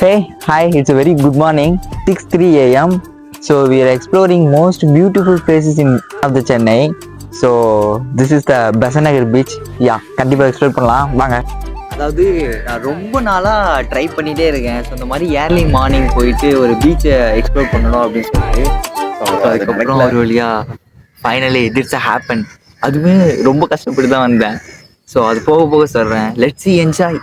Hey, hi, it's a very good morning, 6:03 a.m. So we are exploring most beautiful places in of the Chennai. So this is the Besanagar beach. Yeah, கண்டிப்பாக explore பண்ணலாம் வாங்க. அதாவது நான் ரொம்ப நாளாக try பண்ணிகிட்டே இருக்கேன். So இந்த மாதிரி ஏர்லி மார்னிங் போயிட்டு ஒரு பீச்சை எக்ஸ்ப்ளோர் பண்ணணும் அப்படின்னு சொல்லிட்டு அதுக்கப்புறம் ஒரு வழியாக ஃபைனலி இட்ஸ் ஹேப்பன். அதுவுமே ரொம்ப கஷ்டப்பட்டு தான் வந்தேன். ஸோ அது போக போக சொல்கிறேன். Let's see enjoy.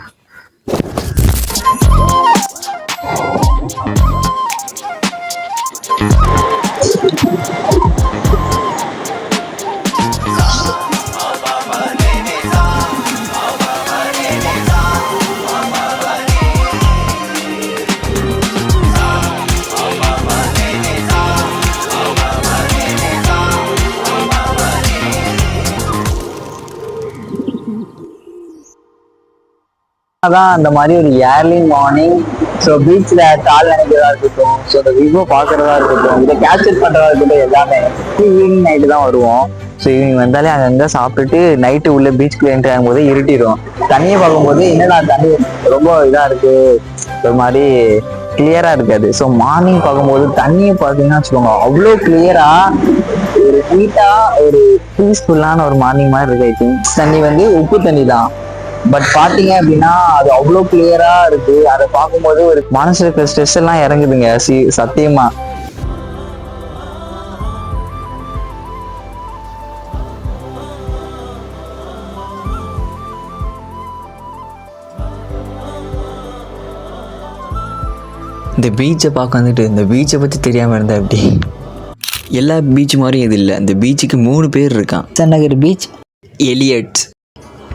தான் அந்த மாதிரி ஒரு ஏர்லி மார்னிங் ஸோ பீச்சில் கால் நினைக்கிறதா இருக்கட்டும், ஸோ அந்த விவோ பார்க்குறதா இருக்கட்டும், இதை கேப்சர் பண்ணுறதா இருக்கட்டும், எல்லாமே ஈவினிங் நைட்டு தான் வருவோம். ஸோ ஈவினிங் வந்தாலே அங்கங்கே சாப்பிட்டுட்டு நைட்டு உள்ள பீச்சுக்குள்ள என்ட்ரி ஆகும்போது இருட்டிடும். தண்ணியை பார்க்கும்போது என்னடா தண்ணி ரொம்ப இதாக இருக்குது, ஒரு மாதிரி கிளியராக இருக்காது. ஸோ மார்னிங் பார்க்கும்போது தண்ணியை பார்த்தீங்கன்னா வச்சுக்கோங்க, அவ்வளோ கிளியராக ஒரு நீட்டாக ஒரு பீஸ்ஃபுல்லான ஒரு மார்னிங் மாதிரி இருக்கு. ஐ திங்க் தண்ணி வந்து உப்பு தண்ணி தான், பட் பாத்தீங்க அப்படின்னா அது அவ்வளோ கிளியரா இருக்கு. அதை பார்க்கும்போது ஒரு மனசுல இருக்கிற ஸ்ட்ரெஸ் எல்லாம் இறங்குதுங்க. சத்தியமா இந்த பீச்சை பார்க்க வந்துட்டு இந்த பீச்சை பற்றி தெரியாமல் இருந்தால் எப்படி? எல்லா பீச் மாதிரியும் இது இல்லை. இந்த பீச்சுக்கு 3 பேர் இருக்கான். Besant beach, Elliot's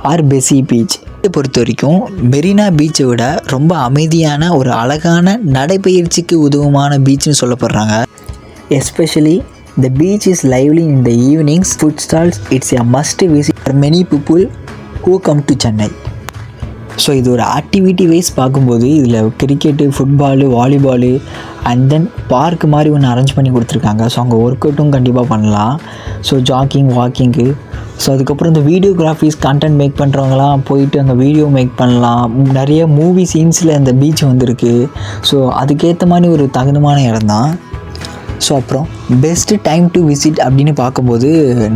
or Bessie beach. இதை பொறுத்த வரைக்கும் மெரினா பீச்சை விட ரொம்ப அமைதியான ஒரு அழகான நடைப்பயிற்சிக்கு உதவுமான பீச்னு சொல்லப்படுறாங்க. Especially the beach is lively in the evenings. Food stalls it's a must visit for many people who come to Chennai. So இது ஒரு ஆக்டிவிட்டி வைஸ் பார்க்கும்போது இதில் cricket, football, volleyball and then park மாதிரி ஒன்று அரேஞ்ச் பண்ணி கொடுத்துருக்காங்க. ஸோ அங்கே work அவுட்டும் கண்டிப்பாக பண்ணலாம். So jogging, walking. ஸோ அதுக்கப்புறம் இந்த வீடியோகிராஃபிஸ் கண்டென்ட் மேக் பண்ணுறவங்களாம் போயிட்டு அங்கே வீடியோ மேக் பண்ணலாம். நிறைய மூவி சீன்ஸில் இந்த பீச் வந்துருக்கு. ஸோ அதுக்கேற்ற மாதிரி ஒரு தகுந்தமான இடம் தான். ஸோ அப்புறம் பெஸ்ட்டு டைம் டு விசிட் அப்படின்னு பார்க்கும்போது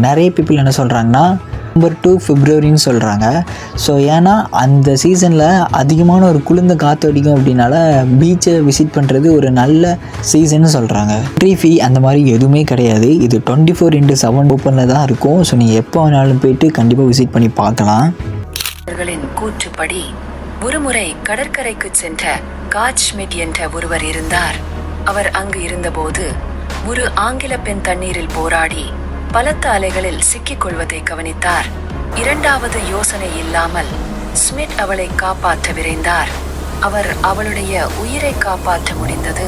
நிறைய பீப்புள் என்ன சொல்கிறாங்கன்னா நவம்பர் டு பிப்ரவரின்னு சொல்கிறாங்க. ஸோ ஏன்னா அந்த சீசனில் அதிகமான ஒரு குளிர்ந்த காற்று அடிக்கும். அப்படின்னால பீச்சை விசிட் பண்ணுறது ஒரு நல்ல சீசன்னு சொல்கிறாங்க. என்ட்ரி ஃபீ அந்த மாதிரி எதுவுமே கிடையாது. இது 24/7 ஓப்பனில் தான் இருக்கும். ஸோ நீங்கள் எப்போ வேணாலும் போயிட்டு கண்டிப்பாக விசிட் பண்ணி பார்க்கலாம். அவர்களின் கூற்றுப்படி ஒருமுறை கடற்கரைக்கு சென்ற காட்ச்மிட் என்ற ஒருவர் இருந்தார். அவர் அங்கு இருந்தபோது ஒரு ஆங்கில பெண் தண்ணீரில் போராடி பலத்த அலைகளில் சிக்கிக் கொள்வதை கவனித்தார். இரண்டாவது யோசனை இல்லாமல் ஸ்மித் அவளை காப்பாற்ற விரைந்தார். அவர் அவளுடைய உயிரை காப்பாற்ற முடிந்தது.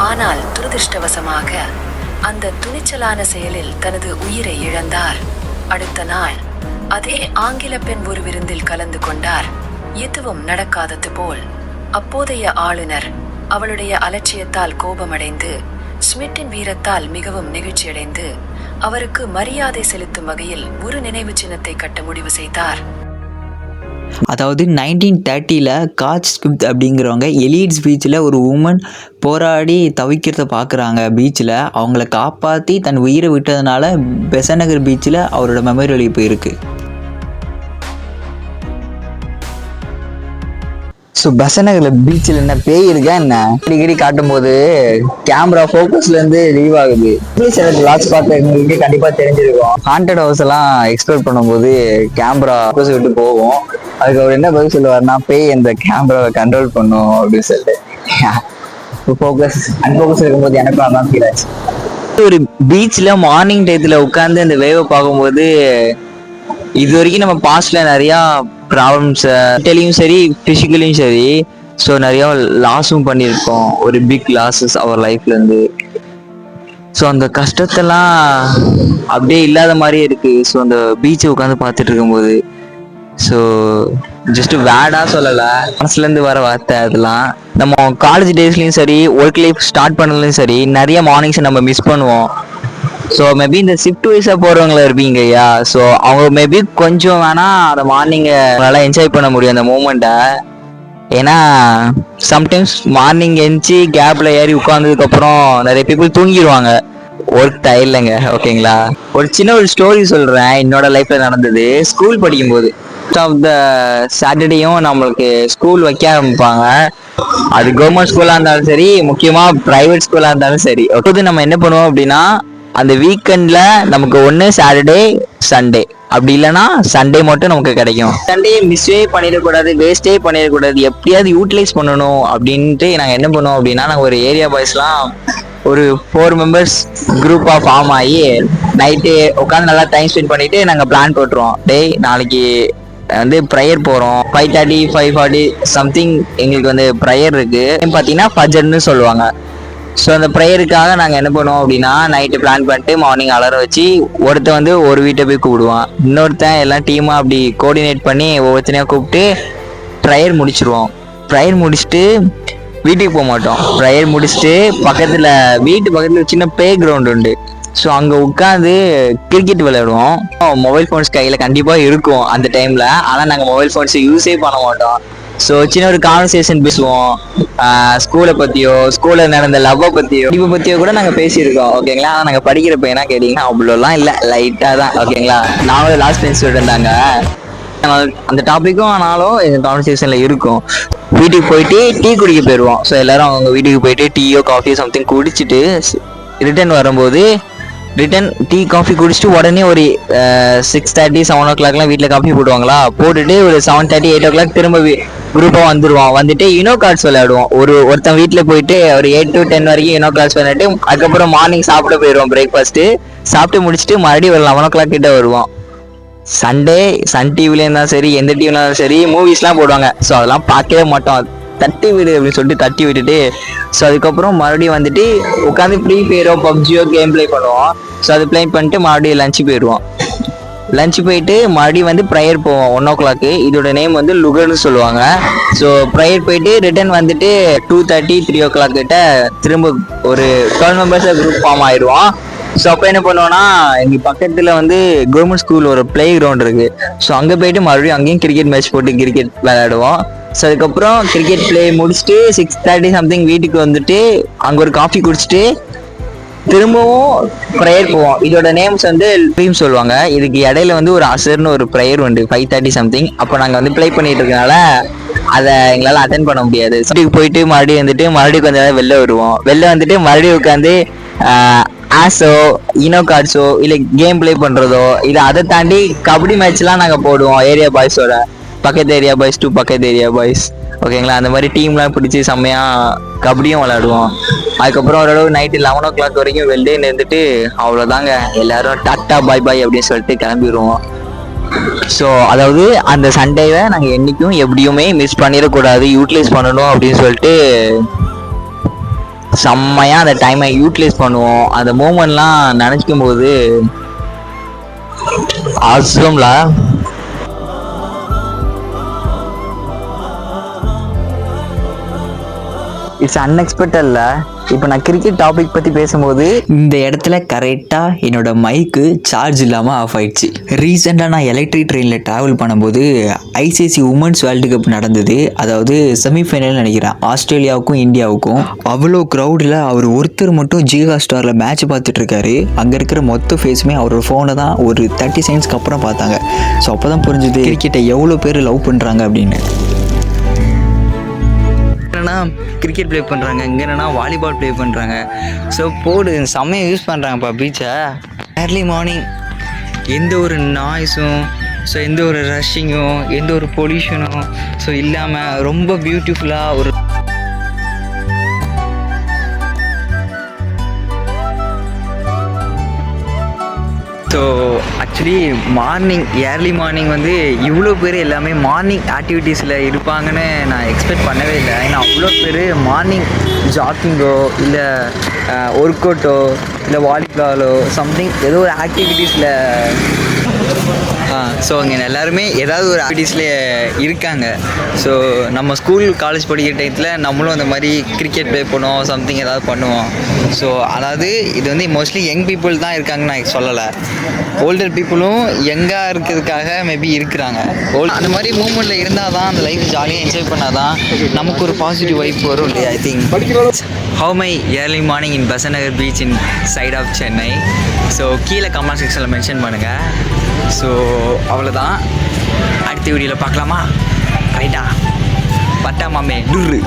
ஆனால் துரதிருஷ்டவசமாக அந்த துணிச்சலான செயலில் தனது உயிரை இழந்தார். அடுத்த நாள் அதே ஆங்கில பெண் ஒரு விருந்தில் கலந்து கொண்டார். எதுவும் நடக்காதது போல். அப்போதைய ஆளுநர் அவளுடைய அலட்சியத்தால் கோபமடைந்து ஸ்மித்தின் வீரத்தால் மிகவும் நெகிழ்ச்சியடைந்து அவருக்கு மரியாதை செலுத்தும் வகையில் ஒரு நினைவு சின்னத்தை கட்ட முடிவு செய்தார். அதாவது 1930 காட்ச் ஸ்மித் அப்படிங்கிறவங்க எலியட்ஸ் பீச்சில் ஒரு உமன் போராடி தவிக்கிறத பார்க்குறாங்க. பீச்சில் அவங்கள காப்பாற்றி தன் உயிரை விட்டதுனால பெசநகர் பீச்சில் அவரோட மெமோரியல் இப்போ இருக்குது. ஸோ பெசநகர்ல பீச்சில் என்ன பேய் இருக்கா என்ன? அடிக்கடி காட்டும் போது கேமரா ஃபோக்கஸ்ல இருந்து லீவ் ஆகுது. லாஸ்ட் பார்க்க எங்களுக்கு கண்டிப்பா தெரிஞ்சிருக்கும். ஹாண்டட் ஹவுஸ் எல்லாம் எக்ஸ்ப்ளோர் பண்ணும்போது கேமரா ஃபோக்கஸ் விட்டு போகும். அதுக்கு அவர் என்ன பதில் சொல்லுவாருன்னா, பேய் இந்த கேமராவை கண்ட்ரோல் பண்ணும் அப்படின்னு சொல்லிட்டு ஃபோக்கஸ் அன்ஃபோக்கஸ் இருக்கும்போது எனக்கும் அதான் ஃபீல் ஆச்சு. ஒரு பீச்சில் மார்னிங் டயத்தில் உட்காந்து அந்த வேவை பார்க்கும்போது இது வரைக்கும் நம்ம பாஸ்ட்ல நிறையா ப்ராப்ளம்ஸ் மென்டலியும் சரி பிசிக்கலியும் சரி, ஸோ நிறைய லாஸும் பண்ணியிருக்கோம். ஒரு பிக் லாஸஸ் அவர் லைஃப்ல இருந்து. ஸோ அந்த கஷ்டத்தெல்லாம் அப்படியே இல்லாத மாதிரியே இருக்கு. ஸோ அந்த பீச்சை உட்காந்து பார்த்துட்டு இருக்கும்போது ஸோ ஜஸ்ட் வேடா சொல்லலை, மனசுல இருந்து வர வார்த்தை. அதெல்லாம் நம்ம காலேஜ் டேஸ்லயும் சரி, ஒர்க் லைஃப் ஸ்டார்ட் பண்ணலையும் சரி, நிறைய மார்னிங்ஸை நம்ம மிஸ் பண்ணுவோம். ஸோ மேபி இந்த ஷிஃப்ட் வைஸாக போகிறவங்கள இருப்பீங்க ஐயா. ஸோ அவங்க மேபி கொஞ்சம் வேணா அந்த மார்னிங்கை நல்லா என்ஜாய் பண்ண முடியும் அந்த மூமெண்ட்டை. ஏன்னா சம்டைம்ஸ் மார்னிங் எழுந்துச்சி கேப்ல ஏறி உட்காந்ததுக்கப்புறம் நிறைய பீப்புள் தூங்கிடுவாங்க, ஒர்க் டயர்லங்க. ஓகேங்களா, ஒரு சின்ன ஒரு ஸ்டோரி சொல்கிறேன், என்னோட லைஃப்பில் நடந்தது. ஸ்கூல் படிக்கும்போது ஆஃப் த சாட்டர்டேயும் நம்மளுக்கு ஸ்கூல் வைக்க ஆரம்பிப்பாங்க. அது கவர்மெண்ட் ஸ்கூலாக இருந்தாலும் சரி, முக்கியமாக ப்ரைவேட் ஸ்கூலாக இருந்தாலும் சரி. அப்போது நம்ம என்ன பண்ணுவோம் அப்படின்னா, அந்த வீக்கெண்டில் நமக்கு ஒன்று சாட்டர்டே சண்டே, அப்படி இல்லைன்னா சண்டே மட்டும் நமக்கு கிடைக்கும். சண்டே மிஸ்ஸே பண்ணிடக்கூடாது, வேஸ்டே பண்ணிடக்கூடாது, எப்படியாவது யூட்டிலைஸ் பண்ணணும் அப்படின்ட்டு நாங்கள் என்ன பண்ணுவோம் அப்படின்னா, நாங்கள் ஒரு ஏரியா பாய்ஸ்லாம் ஒரு 4 மெம்பர்ஸ் குரூப்பாக ஃபார்ம் ஆகி நைட்டு உட்காந்து நல்லா டைம் ஸ்பெண்ட் பண்ணிட்டு நாங்கள் பிளான் போட்டுருவோம். டேய் நாளைக்கு வந்து ப்ரேயர் போகிறோம், 5:30 5:40 சம்திங் எங்களுக்கு வந்து ப்ரேயர் இருக்குது. பார்த்தீங்கன்னா ஃபஜர்னு சொல்லுவாங்க. ஸோ அந்த ப்ரேயருக்காக நாங்கள் என்ன பண்ணுவோம் அப்படின்னா, நைட்டு பிளான் பண்ணிட்டு மார்னிங் அலாரம் வச்சு ஒருத்தன் வந்து ஒரு வீட்டை போய் கூப்பிடுவான், இன்னொருத்தன் எல்லாம் டீமாக அப்படி கோஆர்டினேட் பண்ணி ஒவ்வொருத்தனையாக கூப்பிட்டு ப்ரேயர் முடிச்சிருவோம். ப்ரேயர் முடிச்சுட்டு வீட்டுக்கு போக மாட்டோம். ப்ரேயர் முடிச்சுட்டு வீட்டு பக்கத்தில் சின்ன ப்ளே கிரவுண்ட் உண்டு. ஸோ அங்கே உட்காந்து கிரிக்கெட் விளையாடுவோம். மொபைல் ஃபோன்ஸ் கையில் கண்டிப்பாக இருக்கும் அந்த டைமில், ஆனால் நாங்கள் மொபைல் ஃபோன்ஸை யூஸே பண்ண மாட்டோம். ஸோ சின்ன ஒரு கான்வர்சேஷன் பேசுவோம், ஸ்கூலை பற்றியோ, ஸ்கூலில் நடந்த லவ்வை பற்றியோ, படிப்பை பற்றியோ கூட நாங்கள் பேசியிருக்கோம். ஓகேங்களா, ஆனால் நாங்கள் படிக்கிற பையனா கேட்டிங்கன்னா அவ்வளோலாம் இல்லை, லைட்டாக தான். ஓகேங்களா, நாங்களும் லாஸ்ட் பெஞ்ச் இருந்தாங்க, அந்த டாப்பிக்கும் ஆனாலும் எங்கள் கான்வர்சேஷனில் இருக்கும். வீட்டுக்கு போயிட்டு டீ குடிக்க போயிடுவோம். ஸோ எல்லாரும் அவங்க வீட்டுக்கு போயிட்டு டீயோ காஃபியோ சம்திங் குடிச்சிட்டு ரிட்டர்ன் வரும்போது டீ காஃபி குடிச்சிட்டு உடனே ஒரு 6:30 7 o'clockலாம் வீட்டில் காஃபி போடுவாங்களா, போட்டுட்டு ஒரு 7:30 8 o'clock திரும்ப குரூப்பாக வந்துடுவோம். வந்துட்டு யூனோ கார்ட்ஸ் விளையாடுவோம். ஒருத்தன் வீட்டில் போயிட்டு ஒரு 8 to 10 வரைக்கும் யூனோ கார்ட்ஸ் விளையாட்டு அதுக்கப்புறம் மார்னிங் சாப்பிட போயிடுவோம். பிரேக்ஃபாஸ்ட்டு சாப்பிட்டு முடிச்சுட்டு மறுபடியும் ஒரு 11 o'clock கிட்ட வருவோம். சண்டே சன் டிவில இருந்தாலும் சரி, எந்த டிவில இருந்தாலும் சரி, மூவிஸ்லாம் போடுவாங்க. ஸோ அதெல்லாம் பார்க்கவே மாட்டோம், தட்டி விடு அப்படின்னு சொல்லிட்டு தட்டி விட்டுட்டு, ஸோ அதுக்கப்புறம் மறுபடியும் வந்துட்டு உட்காந்து ஃப்ரீ ஃபயரோ பப்ஜியோ கேம் ப்ளே பண்ணுவோம். ஸோ அது ப்ளே பண்ணிட்டு மறுபடியும் லஞ்சு போயிடுவோம். லஞ்சு போயிட்டு மறுபடியும் வந்து ப்ரேயர் போவோம் 1 o'clock. இதோட நேம் வந்து லுகர்னு சொல்லுவாங்க. ஸோ ப்ரேயர் போயிட்டு ரிட்டர்ன் வந்துட்டு 2:30 3 o'clock கிட்ட திரும்ப ஒரு 12 மெம்பர்ஸாக குரூப் ஃபார்ம் ஆயிடுவோம். ஸோ அப்போ என்ன பண்ணுவோன்னா, எங்கள் பக்கத்தில் வந்து கவர்மெண்ட் ஸ்கூல் ஒரு ப்ளே கிரவுண்ட் இருக்குது. ஸோ அங்கே போயிட்டு மறுபடியும் அங்கேயும் கிரிக்கெட் மேட்ச் போட்டு கிரிக்கெட் விளையாடுவோம். ஸோ அதுக்கப்புறம் கிரிக்கெட் ப்ளே முடிச்சுட்டு 6:30 சம்திங் வீட்டுக்கு வந்துட்டு அங்கே ஒரு காஃபி குடிச்சிட்டு திரும்பவும் ப்ரேயர் போவோம். இதோட நேம்ஸ் வந்து ட்ரீம் சொல்லுவாங்க. இதுக்கு இடையில வந்து ஒரு அசர்னு ஒரு ப்ரேயர் உண்டு 5:30 சம்திங். அப்போ நாங்கள் வந்து ப்ளே பண்ணிட்டு இருக்கனால அதை எங்களால் அட்டென்ட் பண்ண முடியாது. வீட்டுக்கு போயிட்டு மறுபடியும் வந்துட்டு மறுபடியும் கொஞ்சம் நேரம் வெளில வருவோம். வெளில வந்துட்டு மறுபடியும் உட்காந்து ஆஸோ ஈனோ கார்ட்ஸோ இல்லை கேம் ப்ளே பண்ணுறதோ, இல்லை அதை தாண்டி கபடி மேட்ச்லாம் நாங்கள் போடுவோம் ஏரியா பாய்ஸோட. பக்கத்து ஏரியா பாய்ஸ் டு பக்கத்து ஏரியா பாய்ஸ். ஓகேங்களா, அந்த மாதிரி டீம்லாம் பிடிச்சி செம்மையாக கபடியும் விளையாடுவோம். அதுக்கப்புறம் ஓரளவு நைட்டு 11 o'clock வரைக்கும் வெளியே நின்றுட்டு அவ்வளோதாங்க, எல்லாரும் டாட்டா பாய் பாய் அப்படின்னு சொல்லிட்டு கிளம்பிடுவோம். ஸோ அதாவது அந்த சண்டேவை நாங்கள் என்றைக்கும் எப்படியுமே மிஸ் பண்ணிடக்கூடாது, யூட்டிலைஸ் பண்ணணும் அப்படின்னு சொல்லிட்டு செம்மையாக அந்த டைமை யூட்டிலைஸ் பண்ணுவோம். அந்த மூமெண்ட்லாம் நினச்சிக்கும் போது ஆசம்ல. இட்ஸ் அன்எக்ஸ்பெக்டட்ல. இப்போ நான் கிரிக்கெட் டாபிக் பற்றி பேசும்போது இந்த இடத்துல கரெக்டாக என்னோட மைக்கு சார்ஜ் இல்லாமல் ஆஃப் ஆயிடுச்சு. ரீசெண்டாக நான் எலக்ட்ரிக் ட்ரெயினில் ட்ராவல் பண்ணும்போது ஐசிசி உமன்ஸ் வேர்ல்டு கப் நடந்தது. அதாவது செமிஃபைனல் நினைக்கிறேன், ஆஸ்திரேலியாவுக்கும் இந்தியாவுக்கும். அவ்வளோ க்ரௌடில் அவர் ஒருத்தர் மட்டும் ஜியோ ஸ்டாரில் மேட்ச் பார்த்துட்ருக்காரு. அங்கே இருக்கிற மொத்த ஃபேஸுமே அவரோட ஃபோனை தான் ஒரு 30 செகண்ட்ஸ்க்கு அப்புறம் பார்த்தாங்க. ஸோ அப்போ தான் புரிஞ்சுது கிரிக்கெட்டை எவ்வளோ பேர் லவ் பண்ணுறாங்க அப்படின்னு. என்னன்னா கிரிக்கெட் ப்ளே பண்ணுறாங்க, இங்கே என்னன்னா வாலிபால் ப்ளே பண்ணுறாங்க. ஸோ போடு செம்மையாக யூஸ் பண்ணுறாங்கப்பா பீச்சை. ஏர்லி மார்னிங் எந்த ஒரு நாய்ஸும், ஸோ எந்த ஒரு ரஷ்ஷிங்கும், எந்த ஒரு பொல்யூஷனும் ஸோ இல்லாமல் ரொம்ப பியூட்டிஃபுல்லாக ஒரு ஸோ ஆக்சுவலி ஏர்லி மார்னிங் வந்து இவ்வளோ பேர் எல்லாமே மார்னிங் ஆக்டிவிட்டீஸில் இருப்பாங்கன்னு நான் எக்ஸ்பெக்ட் பண்ணவே இல்லை. ஏன்னா அவ்வளோ பேர் மார்னிங் ஜாக்கிங்கோ இல்லை ஒர்க் அவுட்டோ இல்லை வாலிபாலோ சம்திங் ஏதோ ஒரு ஆக்டிவிட்டீஸில் ஸோ இங்கே எல்லாருமே ஏதாவது ஒரு ஆக்டிவிட்டீஸில் இருக்காங்க. ஸோ நம்ம ஸ்கூல் காலேஜ் படிக்கிற டயத்தில் நம்மளும் அந்த மாதிரி கிரிக்கெட் ப்ளே பண்ணுவோம், சம்திங் ஏதாவது பண்ணுவோம். ஸோ அதாவது இது வந்து மோஸ்ட்லி யங் பீப்புள் தான் இருக்காங்கன்னு நான் சொல்லலை. ஓல்டர் பீப்புளும் யங்காக இருக்கிறதுக்காக மேபி இருக்கிறாங்க. அந்த மாதிரி மூமெண்ட்டில் இருந்தால் தான் அந்த லைஃப் ஜாலியாக என்ஜாய் பண்ணால் தான் நமக்கு ஒரு பாசிட்டிவ் வைப் வரும் இல்லையா? I think how my early morning in Besant beach inside of Chennai. So கீழே கமெண்ட் செக்ஷனில் மென்ஷன் பண்ணுங்கள். ஸோ அவ்வளோதான், அடுத்த வீடியோவில் பார்க்கலாமா? ரைட்டா, பட்டா மாமே டூரு.